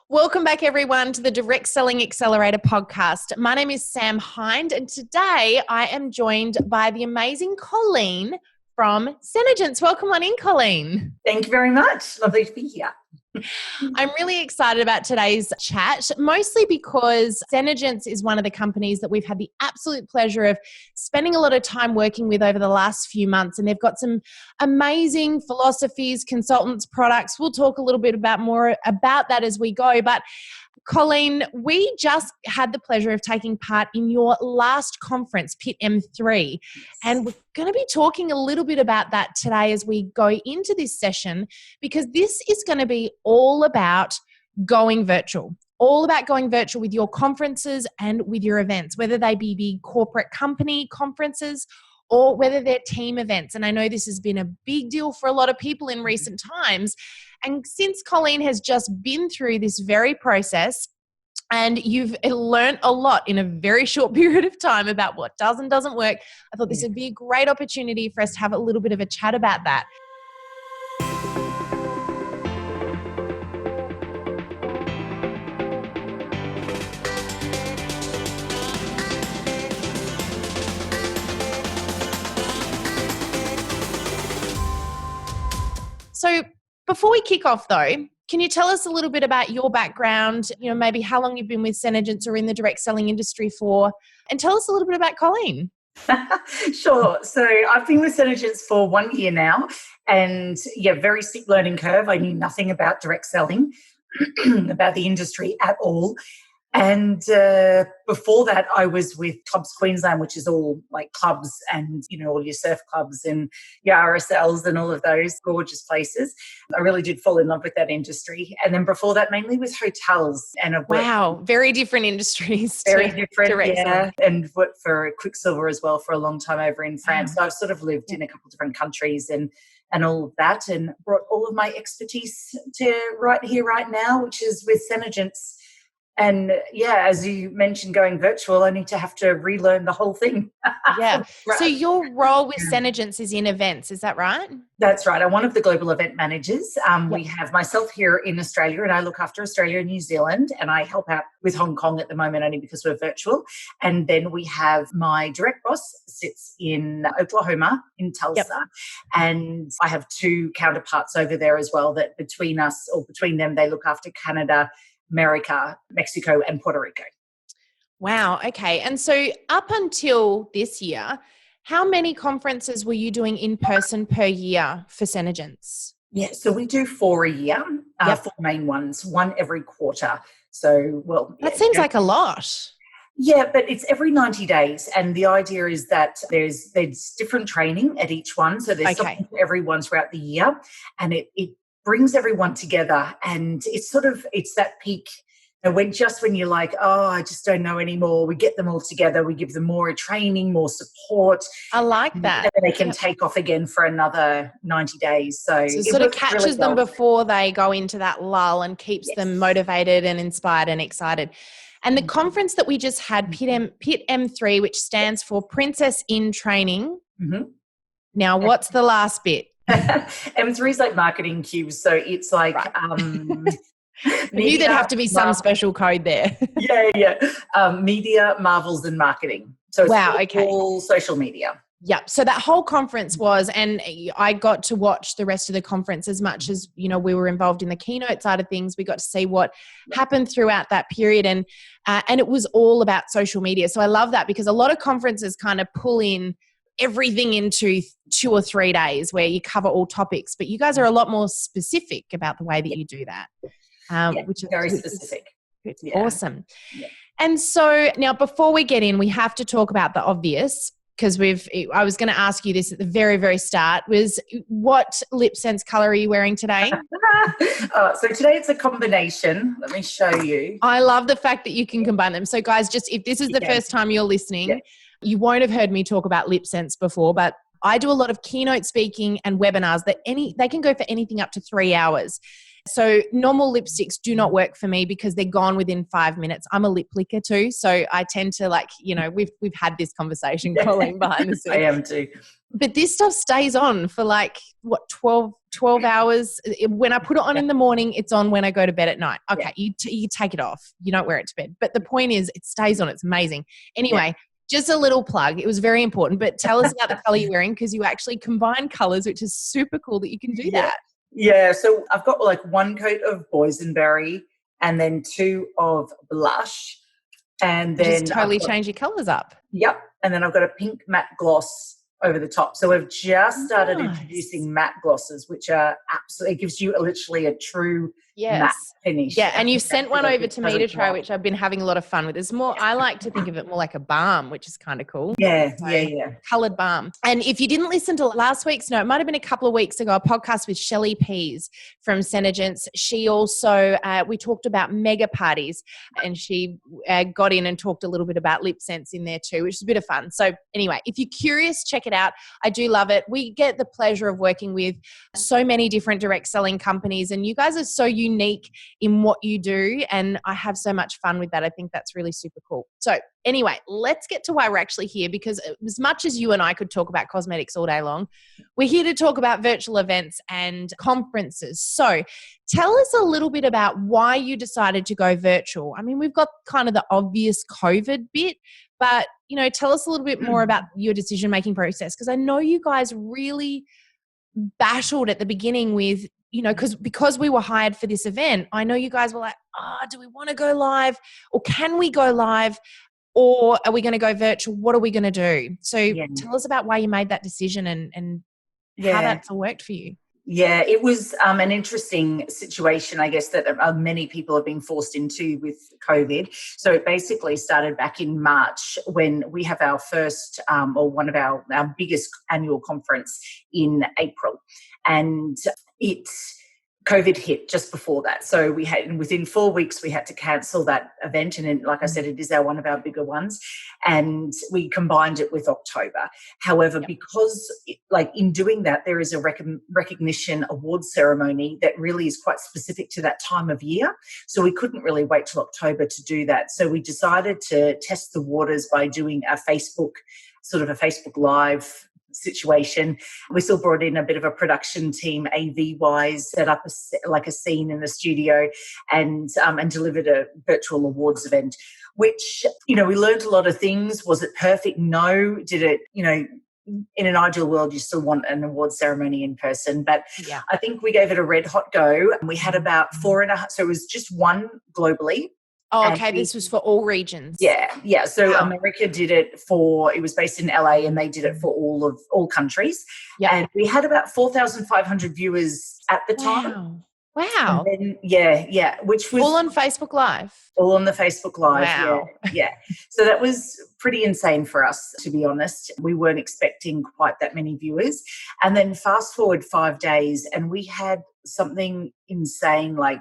Welcome back, everyone, to the Direct Selling Accelerator podcast. My name is Sam Hind, and today I am joined by the amazing Colleen from Senegence. Welcome on in, Colleen. Thank you very much. Lovely to be here. I'm really excited about today's chat, mostly because Senegence is one of the companies that we've had the absolute pleasure of spending a lot of time working with over the last few months, and they've got some amazing philosophies, consultants, products. We'll talk a little bit more about that as we go, but Colleen, we just had the pleasure of taking part in your last conference, PIT M3, and we're going to be talking a little bit about that today as we go into this session, because this is going to be all about going virtual. All about going virtual with your conferences and with your events, whether they be big corporate company conferences or whether they're team events. And I know this has been a big deal for a lot of people in recent times. And since Colleen has just been through this very process and you've learned a lot in a very short period of time about what does and doesn't work, I thought this would be a great opportunity for us to have a little bit of a chat about that. So before we kick off though, can you tell us a little bit about your background, maybe how long you've been with Senegence or in the direct selling industry for, and tell us a little bit about Colleen. Sure. So I've been with Senegence for 1 year now, and very steep learning curve. I knew nothing about direct selling, about the industry at all. And before that, I was with Clubs Queensland, which is all like clubs and, all your surf clubs and your RSLs and all of those gorgeous places. I really did fall in love with that industry. And then before that, mainly with hotels. And wow, very different industries. Very different, yeah. And worked for Quicksilver as well for a long time over in France. So I've sort of lived in a couple of different countries and all of that, and brought all of my expertise to right here, right now, which is with Senegence. And as you mentioned, going virtual, I need to have to relearn the whole thing. Yeah. Right. So your role with Senegence is in events, is that right? That's right. I'm one of the global event managers. We have myself here in Australia, and I look after Australia and New Zealand, and I help out with Hong Kong at the moment only because we're virtual. And then we have my direct boss sits in Oklahoma, in Tulsa, and I have two counterparts over there as well that between them, they look after Canada, America, Mexico, and Puerto Rico. Wow. Okay. And so up until this year, how many conferences were you doing in person per year for Senegence? Yeah. So we do 4 a year, 4 main ones, one every quarter. So, that seems like a lot. Yeah, but it's every 90 days. And the idea is that there's different training at each one. So there's something for everyone throughout the year. And it brings everyone together, and it's that peak. And when you're like, I just don't know anymore, we get them all together, we give them more training, more support. I like that. And they can take off again for another 90 days. So it sort of catches them before they go into that lull and keeps them motivated and inspired and excited. And the conference that we just had, PIT M3, which stands for Princess in Training. Mm-hmm. Now, what's the last bit? M3 is like marketing cubes, so it's like media, there'd have to be some special code there. Media, marvels, and marketing. So it's all social media. Yeah. So that whole conference was, and I got to watch the rest of the conference as much as, we were involved in the keynote side of things. We got to see what happened throughout that period, and it was all about social media. So I love that, because a lot of conferences kind of pull in everything into 2 or 3 days where you cover all topics, but you guys are a lot more specific about the way that you do that, which is very specific. Awesome. Yeah. And so now, before we get in, we have to talk about the obvious, because I was going to ask you this at the very, very start, was what lip sense color are you wearing today? So today it's a combination. Let me show you. I love the fact that you can combine them. So guys, just if this is the first time you're listening, you won't have heard me talk about lip sense before, but I do a lot of keynote speaking and webinars that they can go for anything up to 3 hours. So normal lipsticks do not work for me because they're gone within 5 minutes. I'm a lip licker too. So I tend to we've had this conversation, Colleen, behind the scenes. I am too. But this stuff stays on for 12 hours. When I put it on in the morning, it's on when I go to bed at night. Okay, you take it off. You don't wear it to bed. But the point is it stays on. It's amazing. Anyway, just a little plug. It was very important. But tell us about the colour you're wearing, because you actually combine colours, which is super cool that you can do that. Yeah, so I've got one coat of boysenberry and then 2 of blush. And then just totally change your colours up. Yep. And then I've got a pink matte gloss over the top. So we've just started introducing matte glosses, which are absolutely, it gives you literally a true matte finish. Yeah, and you've sent one over to me to try, which I've been having a lot of fun with. It's more, I like to think of it more like a balm, which is kind of cool. Yeah. Coloured balm. And if you didn't listen to last week's, it might have been a couple of weeks ago, a podcast with Shelley Pease from Senegence. She also, we talked about mega parties, and she got in and talked a little bit about Lip Sense in there too, which is a bit of fun. So anyway, if you're curious, check it out. I do love it. We get the pleasure of working with so many different direct selling companies, and you guys are so unique in what you do, and I have so much fun with that. I think that's really super cool. So anyway, let's get to why we're actually here, because as much as you and I could talk about cosmetics all day long, we're here to talk about virtual events and conferences. So tell us a little bit about why you decided to go virtual. I mean, we've got kind of the obvious COVID bit, but tell us a little bit more about your decision-making process, because I know you guys really battled at the beginning with, because we were hired for this event. I know you guys were like, do we want to go live, or can we go live, or are we going to go virtual? What are we going to do? So tell us about why you made that decision and how that's all worked for you. Yeah, it was an interesting situation, I guess, that many people have been forced into with COVID. So it basically started back in March, when we have our first or one of our biggest annual conference in April. And COVID hit just before that. So we had, within 4 weeks, we had to cancel that event. And then, like I said, it is one of our bigger ones. And we combined it with October. However, because in doing that, there is a recognition award ceremony that really is quite specific to that time of year. So we couldn't really wait till October to do that. So we decided to test the waters by doing a Facebook Live situation. We still brought in a bit of a production team, AV wise, set up a scene in the studio, and delivered a virtual awards event, which, we learned a lot of things. Was it perfect? No. Did it, in an ideal world, you still want an award ceremony in person, but I think we gave it a red hot go, and we had about 4.5, so it was just one globally. Oh, okay. This was for all regions. Yeah. So America did it it was based in LA, and they did it for all countries. Yeah. And we had about 4,500 viewers at the time. Wow. And then, which was all on Facebook Live. All on the Facebook Live. Wow. Yeah. So that was pretty insane for us, to be honest. We weren't expecting quite that many viewers. And then fast forward 5 days, and we had something insane, like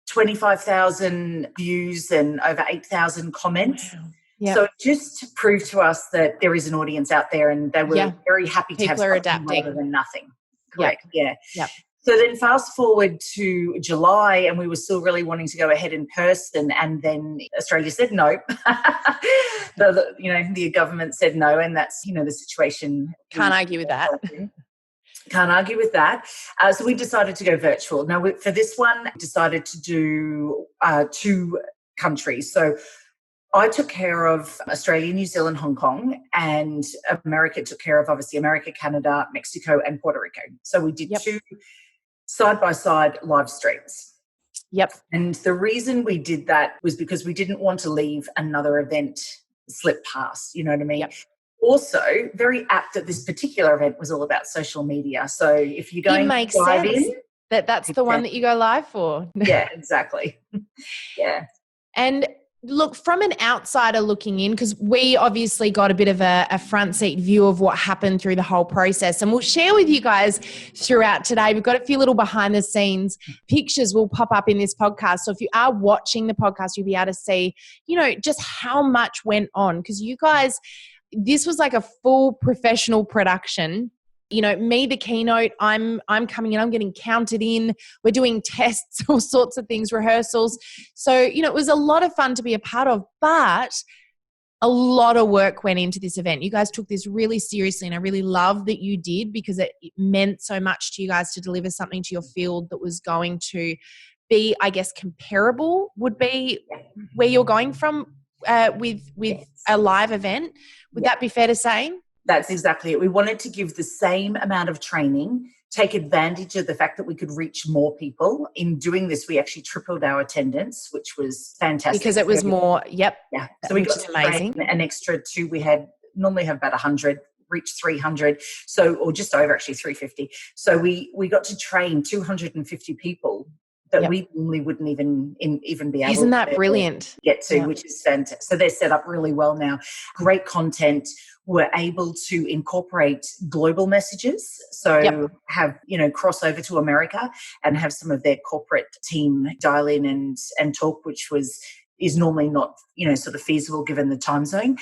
25,000 views and over 8,000 comments. Wow. Yep. So just proved to us that there is an audience out there, and they were very happy to have something adapting rather than nothing. Correct. Yep. Yeah. So then fast forward to July, and we were still really wanting to go ahead in person, and then Australia said no. The government said no, and that's, the situation. Can't argue with that. Can't argue with that. So we decided to go virtual. Now, for this one, decided to do 2 countries. So I took care of Australia, New Zealand, Hong Kong, and America took care of, obviously, America, Canada, Mexico, and Puerto Rico. So we did 2 side-by-side live streams. Yep. And the reason we did that was because we didn't want to leave another event slip past, you know what I mean? Yep. Also, very apt that this particular event was all about social media. So if you're going to dive in, that's the one that you go live for. Yeah, exactly. Yeah. And look, from an outsider looking in, because we obviously got a bit of a front seat view of what happened through the whole process, and we'll share with you guys throughout today. We've got a few little behind the scenes pictures will pop up in this podcast. So if you are watching the podcast, you'll be able to see, just how much went on, because you guys, this was like a full professional production me, the keynote, I'm coming in, I'm getting counted in, we're doing tests, all sorts of things, rehearsals. So, it was a lot of fun to be a part of, but a lot of work went into this event. You guys took this really seriously, and I really love that you did, because it meant so much to you guys to deliver something to your field that was going to be, I guess, comparable would be where you're going from with a live event. Would that be fair to say? That's exactly it. We wanted to give the same amount of training, take advantage of the fact that we could reach more people. In doing this, we actually tripled our attendance, which was fantastic. Because it was more, yep. Yeah. So we got to amazing. An extra 2. We normally have about 100, reached 300. So, or just over actually 350. So we got to train 250 people that we normally wouldn't even be able Isn't that brilliant? Get to, which is fantastic. So they're set up really well now. Great content. We're able to incorporate global messages. So have, cross over to America and have some of their corporate team dial in and talk, which is normally not, sort of feasible given the time zone.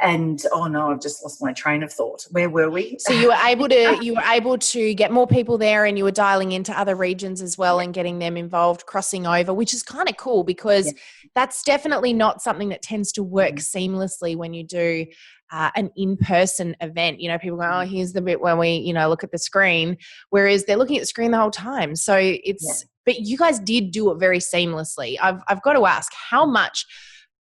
And I've just lost my train of thought. Where were we? So you were able to get more people there, and you were dialing into other regions as well and getting them involved, crossing over, which is kind of cool, because that's definitely not something that tends to work seamlessly when you do an in-person event. People go, oh, here's the bit when we, look at the screen, whereas they're looking at the screen the whole time. So but you guys did do it very seamlessly. I've got to ask, how much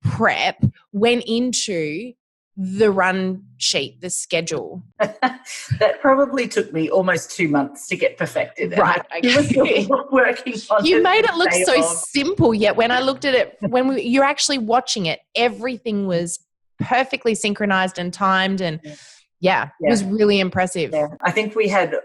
prep went into the run sheet, the schedule? That probably took me almost 2 months to get perfected. Right. Okay. Working on you made it look so simple, yet when I looked at it, you're actually watching it, everything was perfectly synchronized and timed, and it was really impressive. Yeah. I think we had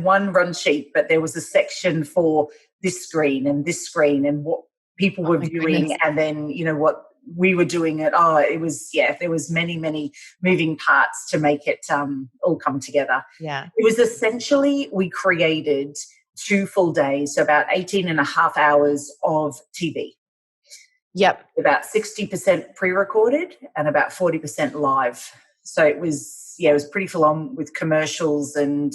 one run sheet, but there was a section for this screen and what people were viewing, goodness. And then what we were doing it. It was, there was many moving parts to make it all come together. Yeah. It was essentially, we created 2 full days, so about 18 and a half hours of TV. Yep. About 60% pre-recorded and about 40% live. So it was pretty full on with commercials and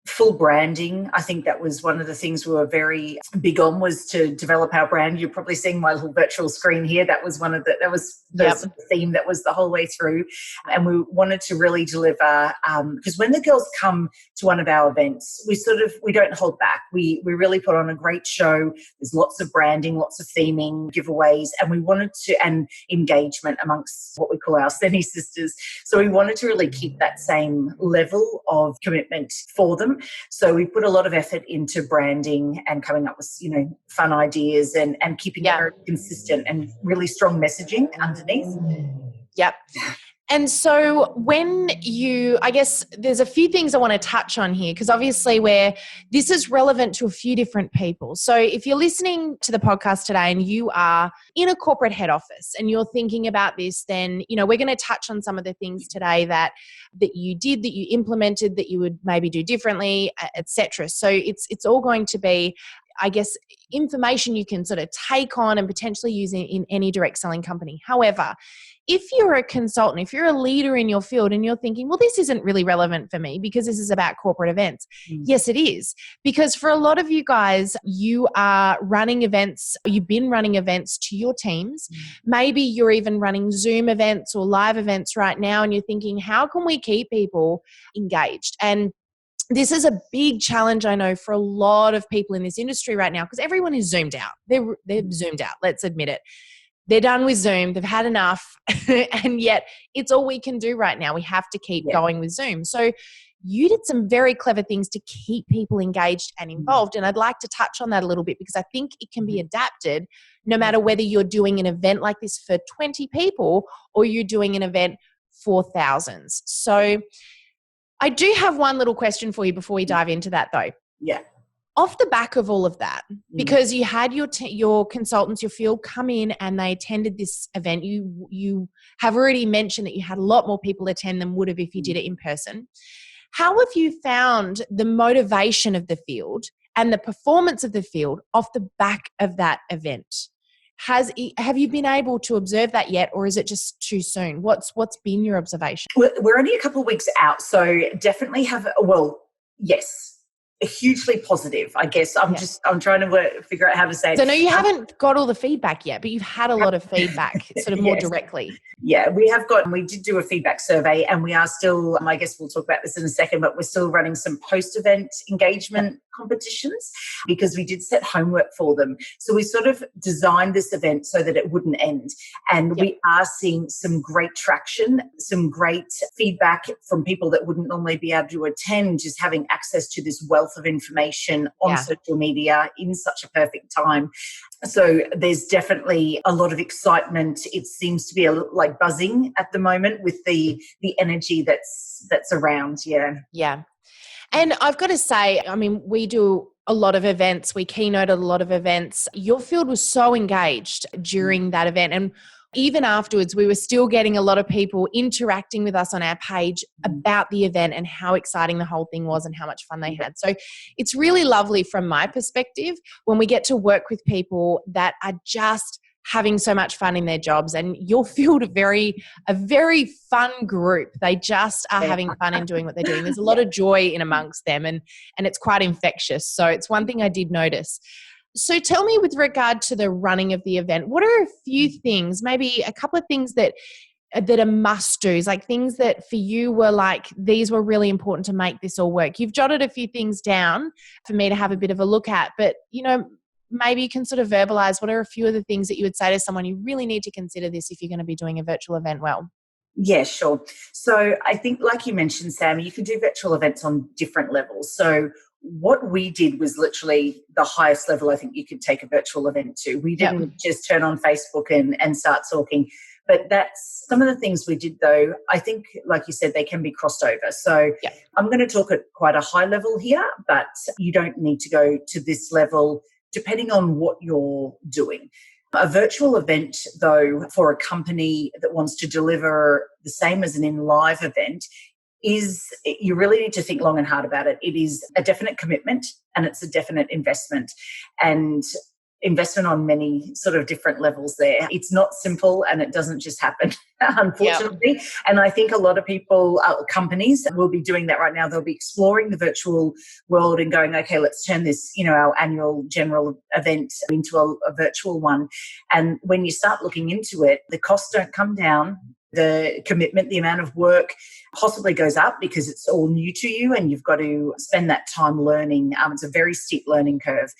full branding. I think that was one of the things we were very big on, was to develop our brand. You're probably seeing my little virtual screen here. That was the theme that was the whole way through. And we wanted to really deliver, because when the girls come to one of our events, we don't hold back. We really put on a great show. There's lots of branding, lots of theming, giveaways, and we wanted to, and engagement amongst what we call our Seni sisters. So we wanted to really keep that same level of commitment for them. So we put a lot of effort into branding and coming up with, fun ideas and keeping it very consistent and really strong messaging underneath. Yep. And so I guess there's a few things I want to touch on here, because obviously this is relevant to a few different people. So if you're listening to the podcast today and you are in a corporate head office and you're thinking about this, then, we're going to touch on some of the things today that you did, that you implemented, that you would maybe do differently, etc. So it's all going to be, I guess, information you can sort of take on and potentially use in any direct selling company. However, if you're a consultant, if you're a leader in your field and you're thinking, well, this isn't really relevant for me because this is about corporate events. Yes, it is. Because for a lot of you guys, you are running events, you've been running events to your teams. Maybe you're even running Zoom events or live events right now, and you're thinking, how can we keep people engaged? And this is a big challenge, I know, for a lot of people in this industry right now, because everyone is zoomed out. They're zoomed out, let's admit it. They're done with Zoom. They've had enough. And yet it's all we can do right now. We have to keep going with Zoom. So you did some very clever things to keep people engaged and involved. And I'd like to touch on that a little bit, because I think it can be adapted no matter whether you're doing an event like this for 20 people or you're doing an event for thousands. So I do have one little question for you before we dive into that, though. Yeah. Off the back of all of that, because you had your consultants, your field come in and they attended this event, you have already mentioned that you had a lot more people attend than would have if you did it in person. How have you found the motivation of the field and the performance of the field off the back of that event? have you been able to observe that yet, or is it just too soon? What's been your observation? We're only a couple of weeks out, so definitely yes, hugely positive, I guess. I'm trying to figure out how to say it. So I know you haven't got all the feedback yet, but you've had a lot of feedback sort of more directly. Yeah, we did do a feedback survey, and we are still, I guess we'll talk about this in a second, but we're still running some post-event engagement competitions because we did set homework for them. So we sort of designed this event so that it wouldn't end. And we are seeing some great traction, some great feedback from people that wouldn't normally be able to attend, just having access to this wealth of information on social media in such a perfect time. So there's definitely a lot of excitement. It seems to be like buzzing at the moment with the energy that's around. Yeah. And I've got to say, I mean, we do a lot of events. We keynote a lot of events. Your field was so engaged during that event. And even afterwards, we were still getting a lot of people interacting with us on our page about the event and how exciting the whole thing was and how much fun they had. So it's really lovely from my perspective when we get to work with people that are just having so much fun in their jobs. And your field a very fun group. They just are having fun in doing what they're doing. There's a lot of joy in amongst them, and it's quite infectious. So it's one thing I did notice. So tell me, with regard to the running of the event, what are a few things, maybe a couple of things that are must-dos, like things that for you were like, these were really important to make this all work? You've jotted a few things down for me to have a bit of a look at, but, maybe you can sort of verbalize what are a few of the things that you would say to someone, you really need to consider this if you're going to be doing a virtual event well. Yeah, sure. So I think, like you mentioned, Sam, you can do virtual events on different levels. So what we did was literally the highest level I think you could take a virtual event to. We didn't just turn on Facebook and start talking. But that's some of the things we did, though. I think, like you said, they can be crossed over. So I'm going to talk at quite a high level here, but you don't need to go to this level depending on what you're doing. A virtual event, though, for a company that wants to deliver the same as an in-live event, you really need to think long and hard about it. It is a definite commitment and it's a definite investment, and investment on many sort of different levels there. It's not simple and it doesn't just happen, unfortunately. Yep. And I think a lot of people, companies will be doing that right now. They'll be exploring the virtual world and going, okay, let's turn this, our annual general event into a virtual one. And when you start looking into it, the costs don't come down. The commitment, the amount of work possibly goes up because it's all new to you and you've got to spend that time learning. It's a very steep learning curve.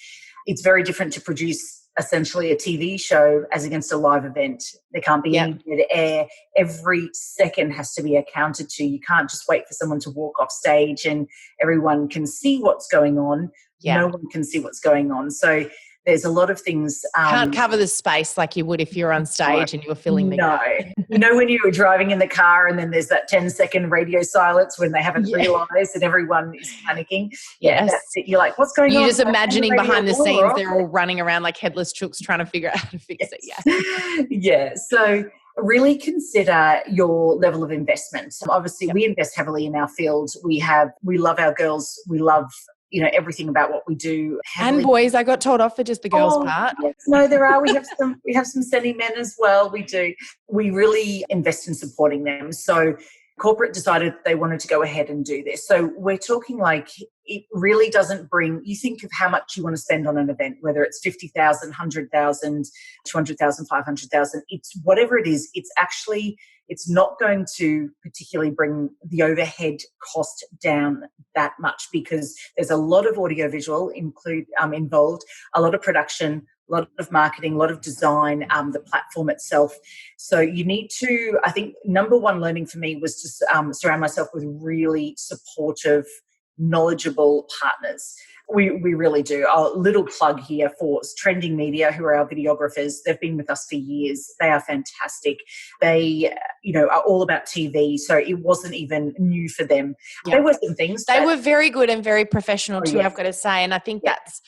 It's very different to produce essentially a TV show as against a live event. There can't be any dead air. Every second has to be accounted to. You can't just wait for someone to walk off stage and everyone can see what's going on. No one can see what's going on. So there's a lot of things. Can't cover the space like you would if you're on stage and you were filling the No. When you were driving in the car and then there's that 10-second radio silence when they haven't realised and everyone is panicking. Yes. That's it. You're like, what's going on? You're just imagining behind the scenes they're all running around like headless chooks trying to figure out how to fix it. Yeah. So really consider your level of investment. Obviously, we invest heavily in our field. We love our girls. We love everything about what we do. And boys, I got told off for just the girls part. Yes, no, there are. We have some sending men as well. We do. We really invest in supporting them. So corporate decided they wanted to go ahead and do this. So we're talking like it really doesn't you think of how much you want to spend on an event, whether it's 50,000, 100,000, 200,000, 500,000, it's whatever it is, it's not going to particularly bring the overhead cost down that much because there's a lot of audiovisual involved, a lot of production, a lot of marketing, a lot of design, the platform itself. So you need to, I think, number one learning for me was to surround myself with really supportive, knowledgeable partners. We really do. A little plug here for Trending Media, who are our videographers. They've been with us for years. They are fantastic. They, are all about TV, so it wasn't even new for them. Yeah. There were some things. They were very good and very professional too, I've got to say. And I think that's,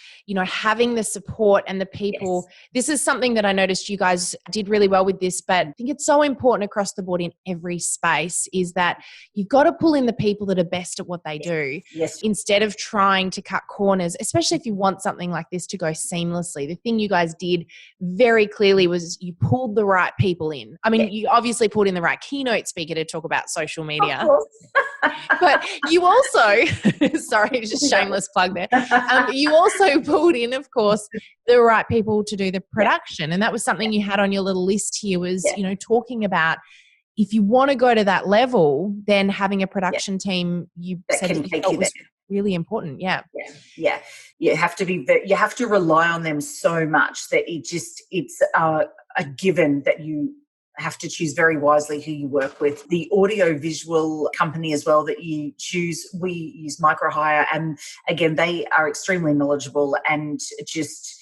having the support and the people. Yes. This is something that I noticed you guys did really well with this, but I think it's so important across the board in every space is that you've got to pull in the people that are best at what they do instead of trying to cut corners corners, especially if you want something like this to go seamlessly. The thing you guys did very clearly was you pulled the right people in. I mean, you obviously pulled in the right keynote speaker to talk about social media. Of course. But you also, sorry, just shameless plug there. You also pulled in, of course, the right people to do the production. And that was something you had on your little list here was, talking about if you want to go to that level, then having a production team, you said that you felt was really important. Yeah. You have to rely on them so much that it's a given that you have to choose very wisely who you work with. The audio visual company as well that you choose, we use Microhire, and again, they are extremely knowledgeable and just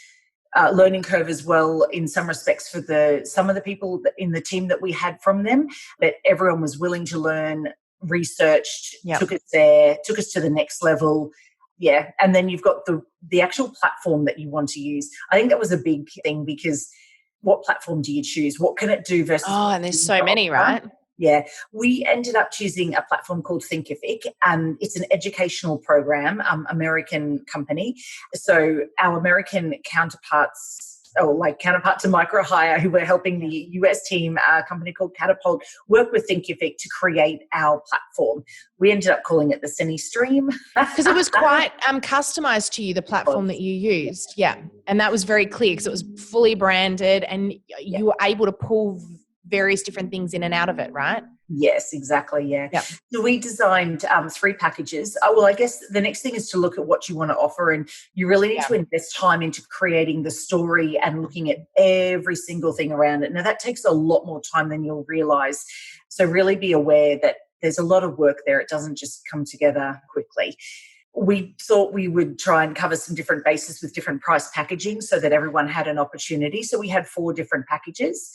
learning curve as well in some respects for some of the people in the team that we had from them, but everyone was willing to learn, researched, took us there, took us to the next level. Yeah. And then you've got the actual platform that you want to use. I think that was a big thing because what platform do you choose? What can it do versus? Oh, and there's so many, right? Yeah. We ended up choosing a platform called Thinkific, and it's an educational program, American company. So our American counterparts, counterpart to Microhire, who were helping the US team, a company called Catapult, work with Thinkific to create our platform. We ended up calling it the CineStream. Because it was quite customized to you, the platform that you used. Yeah. And that was very clear because it was fully branded and you were able to pull various different things in and out of it, right? Yes, exactly. Yeah. So we designed 3 packages. I guess the next thing is to look at what you want to offer, and you really need to invest time into creating the story and looking at every single thing around it. Now that takes a lot more time than you'll realize. So really be aware that there's a lot of work there. It doesn't just come together quickly. We thought we would try and cover some different bases with different price packaging so that everyone had an opportunity. So we had 4 different packages.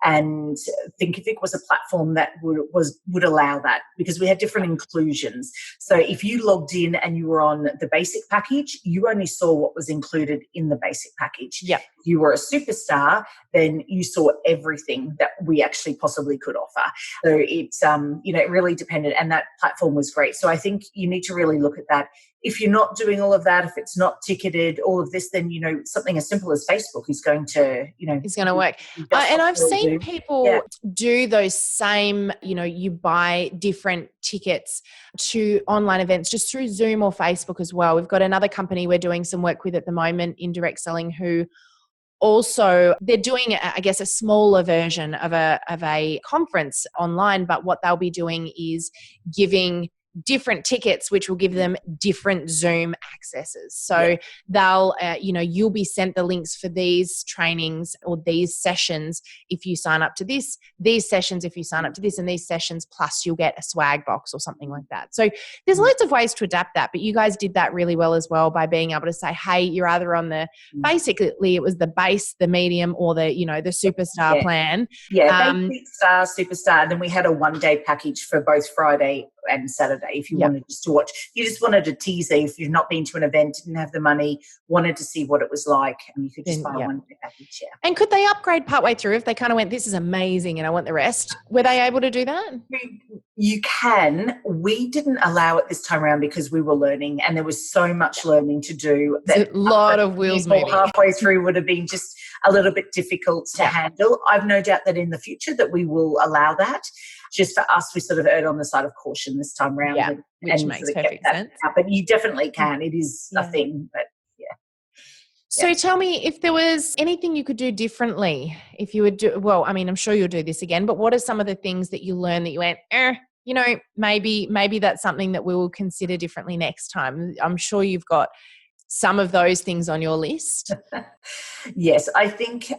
And Thinkific was a platform that would allow that because we had different inclusions. So if you logged in and you were on the basic package, you only saw what was included in the basic package. Yeah. If you were a superstar, then you saw everything that we actually possibly could offer. So it's it really depended, and that platform was great. So I think you need to really look at that. If you're not doing all of that, if it's not ticketed, all of this, then, something as simple as Facebook is going to, It's going to work. And I've seen people do those same, you buy different tickets to online events just through Zoom or Facebook as well. We've got another company we're doing some work with at the moment in direct selling who also they're doing, I guess, a smaller version of a conference online, but what they'll be doing is giving different tickets, which will give them different Zoom accesses. So they'll, you'll be sent the links for these trainings or these sessions if you sign up to this, these sessions if you sign up to this, and these sessions, plus you'll get a swag box or something like that. So there's loads of ways to adapt that, but you guys did that really well as well by being able to say, hey, you're either on basically it was the base, the medium, or the superstar plan. Yeah, basic, star, superstar. And then we had a 1-day package for both Friday and Saturday if you wanted just to watch. You just wanted a teaser if you've not been to an event, didn't have the money, wanted to see what it was like, and you could just buy a 1-day package. And could they upgrade partway through if they kind of went, this is amazing and I want the rest? Were they able to do that? You can. We didn't allow it this time around because we were learning and there was so much learning to do. That a lot of wheels moving. Halfway through would have been just a little bit difficult to handle. I've no doubt that in the future that we will allow that. Just for us, we sort of erred on the side of caution this time around. Yeah, which makes perfect sense. But you definitely can. It is a thing, but So tell me if there was anything you could do differently if you would do, well, I mean, I'm sure you'll do this again, but what are some of the things that you learned that you went, maybe that's something that we will consider differently next time? I'm sure you've got some of those things on your list. Yes, I think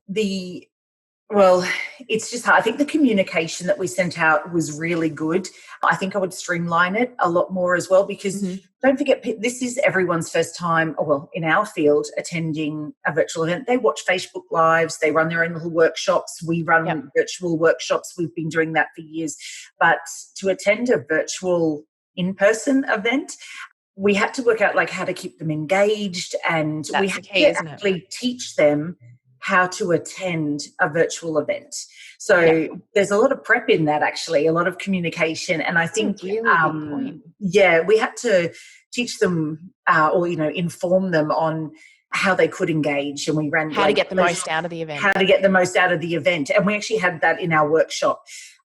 it's just hard. I think the communication that we sent out was really good. I think I would streamline it a lot more as well because don't forget, this is everyone's first time, in our field, attending a virtual event. They watch Facebook Lives. They run their own little workshops. We run virtual workshops. We've been doing that for years. But to attend a virtual in-person event, we had to work out how to keep them engaged, and we had to actually teach them how to attend a virtual event. So there's a lot of prep in that, actually, a lot of communication. And I think, that's a really good point. we had to teach them or, inform them on how they could engage. And we ran how to get the most out of the event. How to get the most out of the event. And we actually had that in our workshop.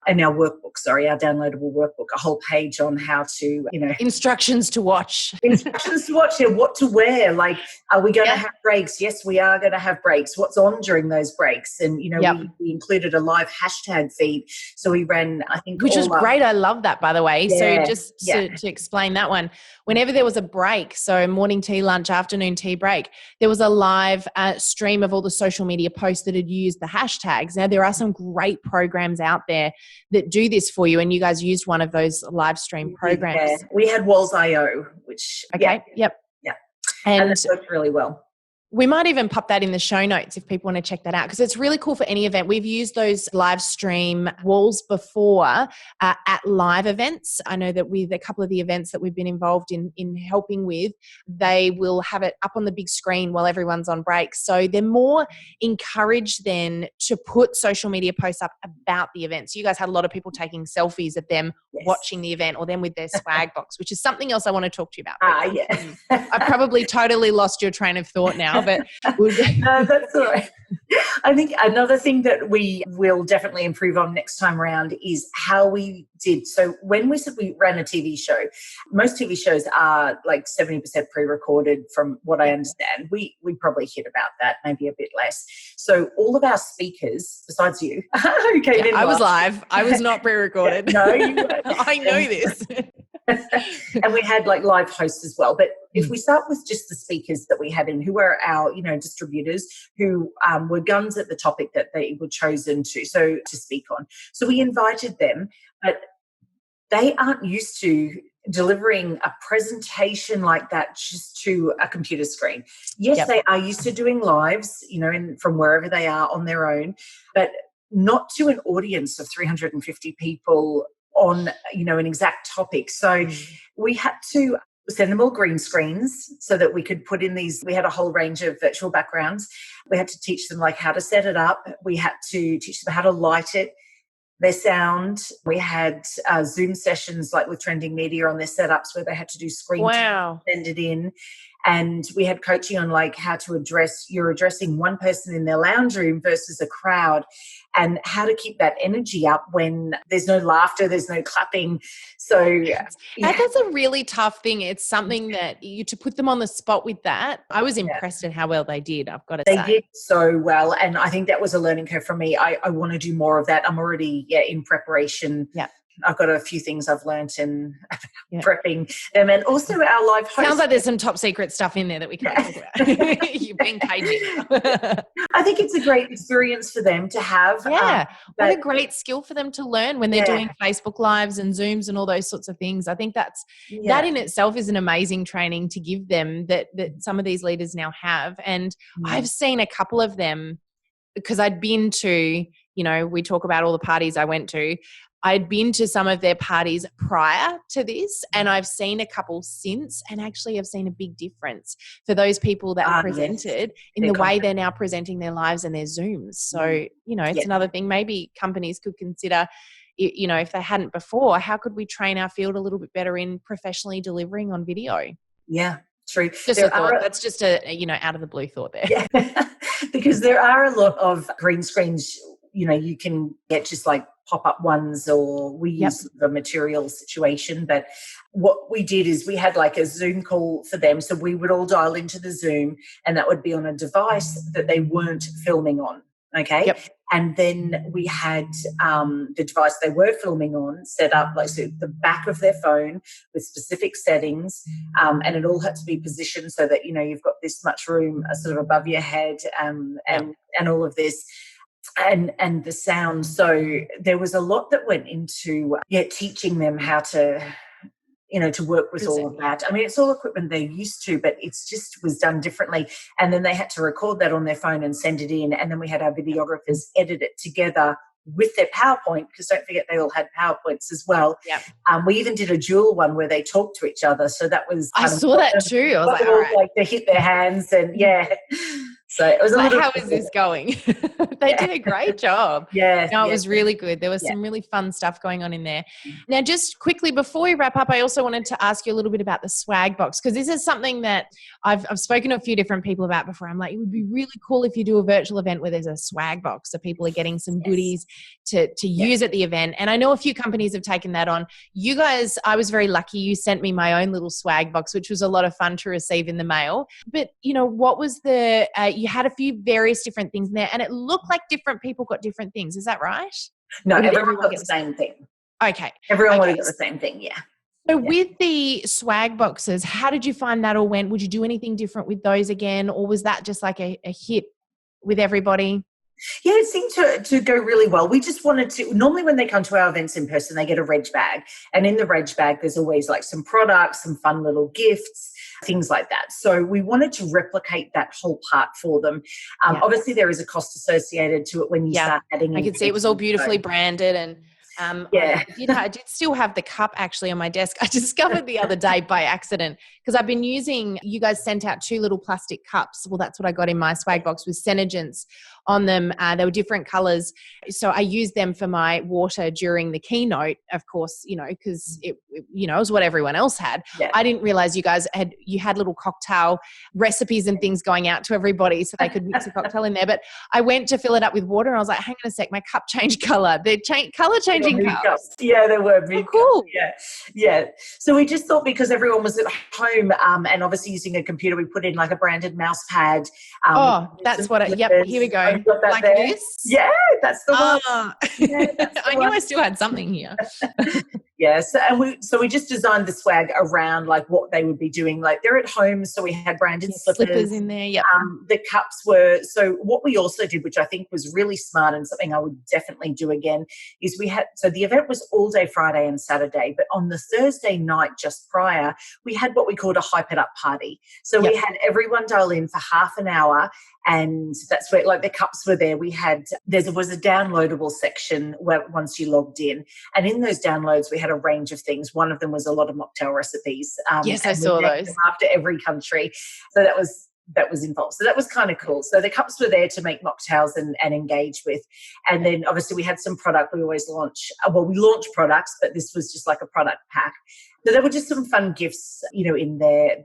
In our workbook, our downloadable workbook, a whole page on how to, instructions to watch. Instructions to watch, what to wear. Like, are we going to have breaks? Yes, we are going to have breaks. What's on during those breaks? And, we included a live hashtag feed. So we ran, I think. Which is great. I love that, by the way. Yeah, so just to explain that one, whenever there was a break, so morning tea, lunch, afternoon tea break, there was a live stream of all the social media posts that had used the hashtags. Now, there are some great programs out there that do this for you, and you guys used one of those live stream programs. Yeah. We had Walls.io, which and it worked really well. We might even pop that in the show notes if people want to check that out, because it's really cool for any event. We've used those live stream walls before at live events. I know that with a couple of the events that we've been involved in helping with, they will have it up on the big screen while everyone's on break. So they're more encouraged then to put social media posts up about the event. So you guys had a lot of people taking selfies of them watching the event, or them with their swag box, which is something else I want to talk to you about. I probably totally lost your train of thought now. But no, that's all right. I think another thing that we will definitely improve on next time around is how we did. So when we said we ran a TV show, most TV shows are like 70% pre-recorded from what I understand. We probably hit about that, maybe a bit less. So all of our speakers, besides you, who came in, I was live. I was not pre-recorded. No, you weren't. I know this. And we had like live hosts as well. But if we start with just the speakers that we had in, who were our, distributors who were guns at the topic that they were chosen to speak on. So we invited them, but they aren't used to delivering a presentation like that just to a computer screen. Yes, they are used to doing lives, from wherever they are on their own, but not to an audience of 350 people on, an exact topic. So we had to send them all green screens so that we could put in we had a whole range of virtual backgrounds. We had to teach them like how to set it up. We had to teach them how to light it, their sound. We had Zoom sessions like with Trending Media on their setups where they had to do screen send it in. And we had coaching on like how to you're addressing one person in their lounge room versus a crowd, and how to keep that energy up when there's no laughter, there's no clapping. So that's a really tough thing. It's something that to put them on the spot with that. I was impressed at how well they did, I've got to say. They did so well. And I think that was a learning curve for me. I want to do more of that. I'm already in preparation. Yeah. I've got a few things I've learnt in prepping them, and also our live host. Sounds like there's some top secret stuff in there that we can't talk about. You've been cagey now. I think it's a great experience for them to have. Yeah, what a great skill for them to learn when they're doing Facebook Lives and Zooms and all those sorts of things. I think that in itself is an amazing training to give them that some of these leaders now have. And I've seen a couple of them, because I'd been to, we talk about all the parties I went to. I'd been to some of their parties prior to this, and I've seen a couple since, and actually have seen a big difference for those people that presented in the way they're now presenting their lives and their Zooms. So, it's another thing maybe companies could consider, if they hadn't before, how could we train our field a little bit better in professionally delivering on video? Yeah, true. Just a thought. That's just a, out of the blue thought there. Yeah. Because there are a lot of green screens, you can get just like pop-up ones, or we use the material situation. But what we did is we had like a Zoom call for them. So we would all dial into the Zoom, and that would be on a device that they weren't filming on. Okay. Yep. And then we had the device they were filming on set up like so the back of their phone with specific settings, and it all had to be positioned so that you've got this much room sort of above your head, and all of this. And the sound. So there was a lot that went into teaching them how to to work with all of that. I mean, it's all equipment they're used to, but it's just was done differently. And then they had to record that on their phone and send it in. And then we had our videographers edit it together with their PowerPoint, because don't forget they all had PowerPoints as well. Yeah. We even did a dual one where they talked to each other. So that was I saw that too. I was like, all right. Like they hit their hands and So it was a Like, little. how is this going? They did a great job. Yeah. No, it was really good. There was some really fun stuff going on in there. Now, just quickly before we wrap up, I also wanted to ask you a little bit about the swag box, because this is something that I've spoken to a few different people about before. I'm like, it would be really cool if you do a virtual event where there's a swag box, so people are getting some goodies to use at the event. And I know a few companies have taken that on. You guys, I was very lucky. You sent me my own little swag box, which was a lot of fun to receive in the mail. But, what was you had a few various different things in there, and it looked like different people got different things. Is that right? No, Or did everyone got get the same thing. Okay. Everyone would Okay. have got the same thing, yeah. So with the swag boxes, how did you find that all went? Would you do anything different with those again, or was that just like a hit with everybody? Yeah, it seemed to go really well. We just wanted to, normally when they come to our events in person, they get a reg bag. And in the reg bag, there's always like some products, some fun little gifts, things like that. So we wanted to replicate that whole part for them. Obviously, there is a cost associated to it when you start adding in. I could see it was all beautifully branded, and I did still have the cup actually on my desk. I discovered the other day by accident, because I've been using, you guys sent out 2 little plastic cups. Well, that's what I got in my swag box with Senegence on them. They were different colors. So I used them for my water during the keynote, of course, because it was what everyone else had. Yeah. I didn't realize you guys had little cocktail recipes and things going out to everybody so they could mix a cocktail in there. But I went to fill it up with water and I was like, hang on a sec, my cup changed color. They're color changing cups. Yeah, they were. Oh, cool. Yeah. So we just thought, because everyone was at home and obviously using a computer, we put in like a branded mouse pad. That's what yep, here we go. Like there. this? Yeah, that's the one. Yeah, I knew I still had something here. Yeah, so we just designed the swag around like what they would be doing. Like they're at home, so we had branded slippers in there. Yeah. The cups were, so what we also did, which I think was really smart and something I would definitely do again, is so the event was all day Friday and Saturday, but on the Thursday night just prior, we had what we called a Hype It Up party. So we had everyone dial in for half an hour, and that's where like the cups were there. There was a downloadable section where once you logged in, and in those downloads we had a range of things. One of them was a lot of mocktail recipes. Yes, I saw those after every country. So that was involved. So that was kind of cool. So the cups were there to make mocktails and engage with. And then obviously we had some product. We always launch products, but this was just like a product pack. So there were just some fun gifts, in there.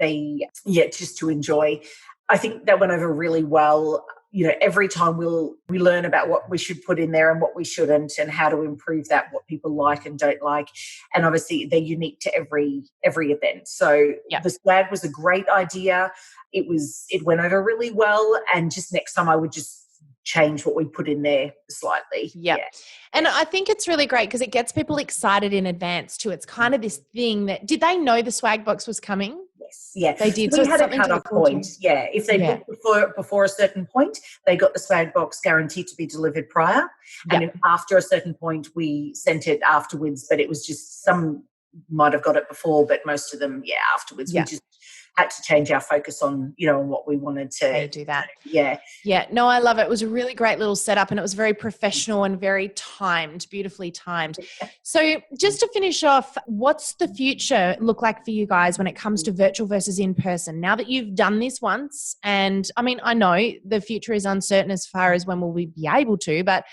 Just to enjoy. I think that went over really well. Every time we learn about what we should put in there and what we shouldn't, and how to improve that, what people like and don't like. And obviously they're unique to every event. So the swag was a great idea. It went over really well. And just next time I would just change what we put in there slightly. Yeah. And I think it's really great because it gets people excited in advance too. It's kind of this thing that, did they know the swag box was coming? Yes. Yeah. They did. So we had a cut-off point. Yeah. If they booked before a certain point, they got the swag box guaranteed to be delivered prior. And if after a certain point, we sent it afterwards, but it was just some might have got it before, but most of them, afterwards. We just had to change our focus on, on what we wanted to do that. Yeah. Yeah. No, I love it. It was a really great little setup, and it was very professional and very timed, beautifully timed. So just to finish off, what's the future look like for you guys when it comes to virtual versus in person? Now that you've done this once, and I mean, I know the future is uncertain as far as when will we be able to, but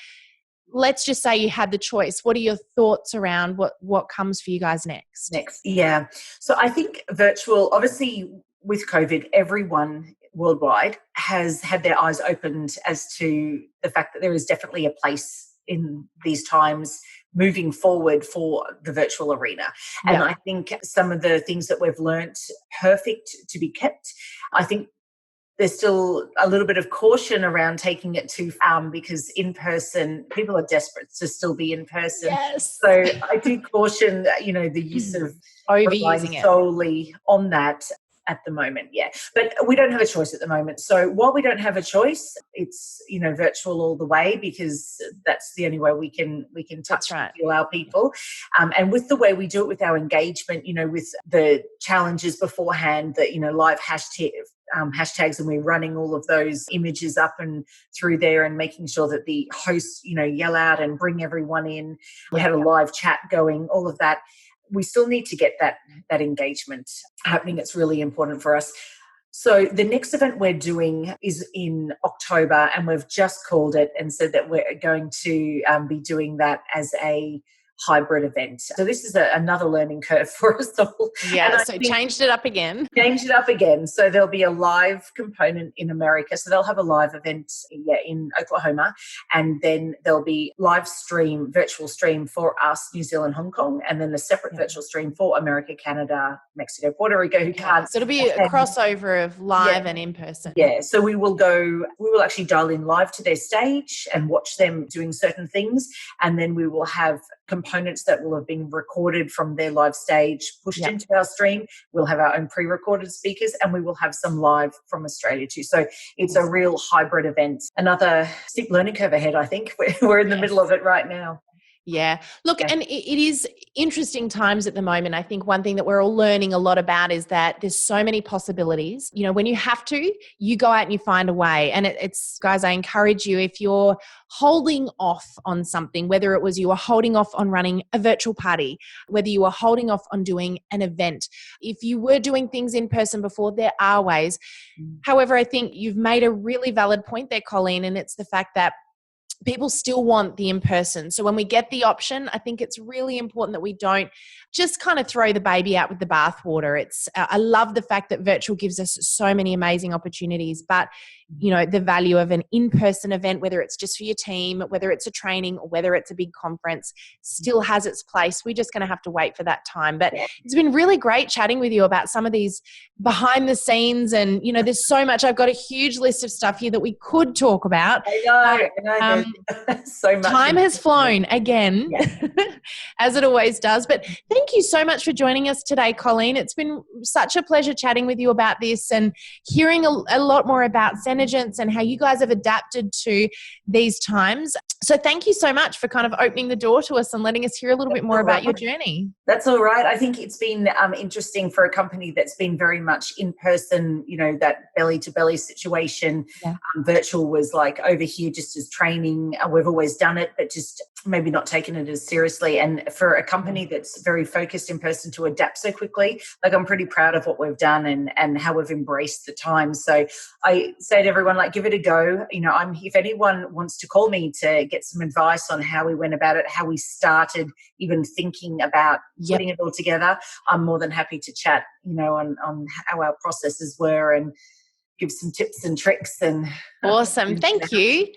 let's just say you had the choice. What are your thoughts around what comes for you guys next? Yeah. So I think virtual, obviously with COVID, everyone worldwide has had their eyes opened as to the fact that there is definitely a place in these times moving forward for the virtual arena. And I think some of the things that we've learnt, perfect to be kept. I think there's still a little bit of caution around taking it too far, because in person, people are desperate to still be in person. Yes. So I do caution, the use of overusing it solely on that at the moment. Yeah. But we don't have a choice at the moment. So while we don't have a choice, it's, virtual all the way, because that's the only way we can touch and feel our people. And with the way we do it with our engagement, with the challenges beforehand, that, live hashtags, and we're running all of those images up and through there, and making sure that the hosts, yell out and bring everyone in. We had a live chat going, all of that. We still need to get that engagement happening. It's really important for us. So the next event we're doing is in October, and we've just called it and said that we're going to be doing that as a hybrid event. So this is another learning curve for us all. Yeah, so changed it up again. Changed it up again. So there'll be a live component in America. So they'll have a live event in Oklahoma, and then there'll be virtual stream for us, New Zealand, Hong Kong, and then a separate virtual stream for America, Canada, Mexico, Puerto Rico, who can't. So it'll be a crossover of live and in person. Yeah. So we will actually dial in live to their stage and watch them doing certain things. And then we will have components that will have been recorded from their live stage pushed into our stream. We'll have our own pre-recorded speakers, and we will have some live from Australia too. So it's a real hybrid event. Another steep learning curve ahead, I think. We're in the middle of it right now. Yeah. Look, and it is interesting times at the moment. I think one thing that we're all learning a lot about is that there's so many possibilities. You know, when you have to, you go out and you find a way. And it's, guys, I encourage you, if you're holding off on something, whether it was you were holding off on running a virtual party, whether you were holding off on doing an event, if you were doing things in person before, there are ways. However, I think you've made a really valid point there, Colleen, and it's the fact that people still want the in-person. So when we get the option, I think it's really important that we don't just kind of throw the baby out with the bathwater. I love the fact that virtual gives us so many amazing opportunities, but you know, the value of an in-person event, whether it's just for your team, whether it's a training, or whether it's a big conference, still has its place. We're just going to have to wait for that time. But it's been really great chatting with you about some of these behind the scenes, and you know, there's so much. I've got a huge list of stuff here that we could talk about. I know. So much. Time has flown again, as it always does. But thank you so much for joining us today, Colleen. It's been such a pleasure chatting with you about this and hearing a lot more about Xenogens and how you guys have adapted to these times. So thank you so much for kind of opening the door to us and letting us hear a little bit more about your journey. That's all right. I think it's been interesting for a company that's been very much in person, you know, that belly to belly situation. Virtual was like over here just as training. We've always done it, but just maybe not taken it as seriously. And for a company that's very focused in person to adapt so quickly, like I'm pretty proud of what we've done and how we've embraced the time. So I say to everyone, like, give it a go. You know, if anyone wants to call me to get some advice on how we went about it, how we started even thinking about putting it all together, I'm more than happy to chat, you know, on how our processes were and give some tips and tricks. And awesome. Thank you.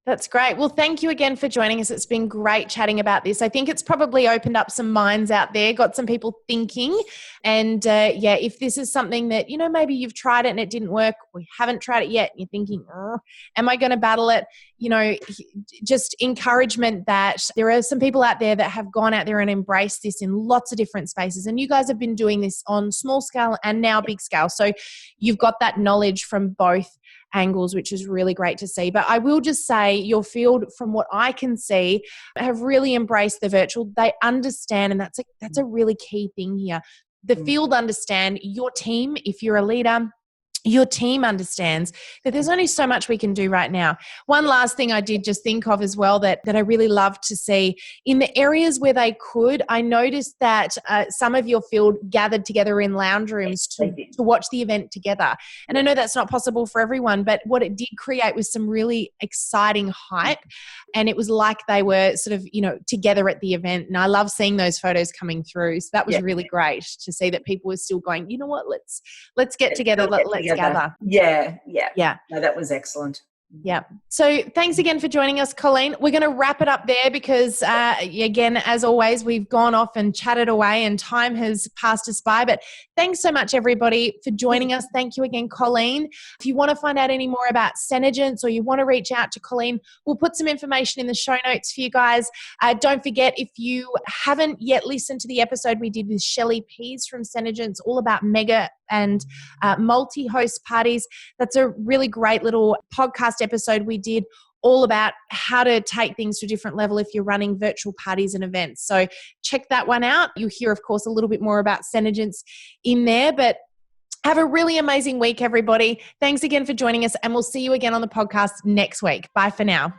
That's great. Well, thank you again for joining us. It's been great chatting about this. I think it's probably opened up some minds out there, got some people thinking. And if this is something that, you know, maybe you've tried it and it didn't work, or you haven't tried it yet, and you're thinking, am I going to battle it? You know, just encouragement that there are some people out there that have gone out there and embraced this in lots of different spaces. And you guys have been doing this on small scale and now big scale. So you've got that knowledge from both angles, which is really great to see. But I will just say your field, from what I can see, have really embraced the virtual. They understand, and that's a really key thing here. The field understand, your team, if you're a leader, your team understands that there's only so much we can do right now. One last thing I did just think of as well that I really love to see, in the areas where they could, I noticed that some of your field gathered together in lounge rooms to watch the event together. And I know that's not possible for everyone, but what it did create was some really exciting hype. And it was like they were sort of, you know, together at the event. And I love seeing those photos coming through. So that was really great to see that people were still going, you know what, let's get together. Let's gather. Yeah. No, that was excellent. Yeah. So thanks again for joining us, Colleen. We're going to wrap it up there because, again, as always, we've gone off and chatted away and time has passed us by. But thanks so much, everybody, for joining us. Thank you again, Colleen. If you want to find out any more about Xenogens or you want to reach out to Colleen, we'll put some information in the show notes for you guys. Don't forget, if you haven't yet listened to the episode we did with Shelley Pease from Xenogens, all about mega and multi-host parties. That's a really great little podcast episode we did, all about how to take things to a different level if you're running virtual parties and events. So check that one out. You'll hear, of course, a little bit more about Xenogens in there, but have a really amazing week, everybody. Thanks again for joining us, and we'll see you again on the podcast next week. Bye for now.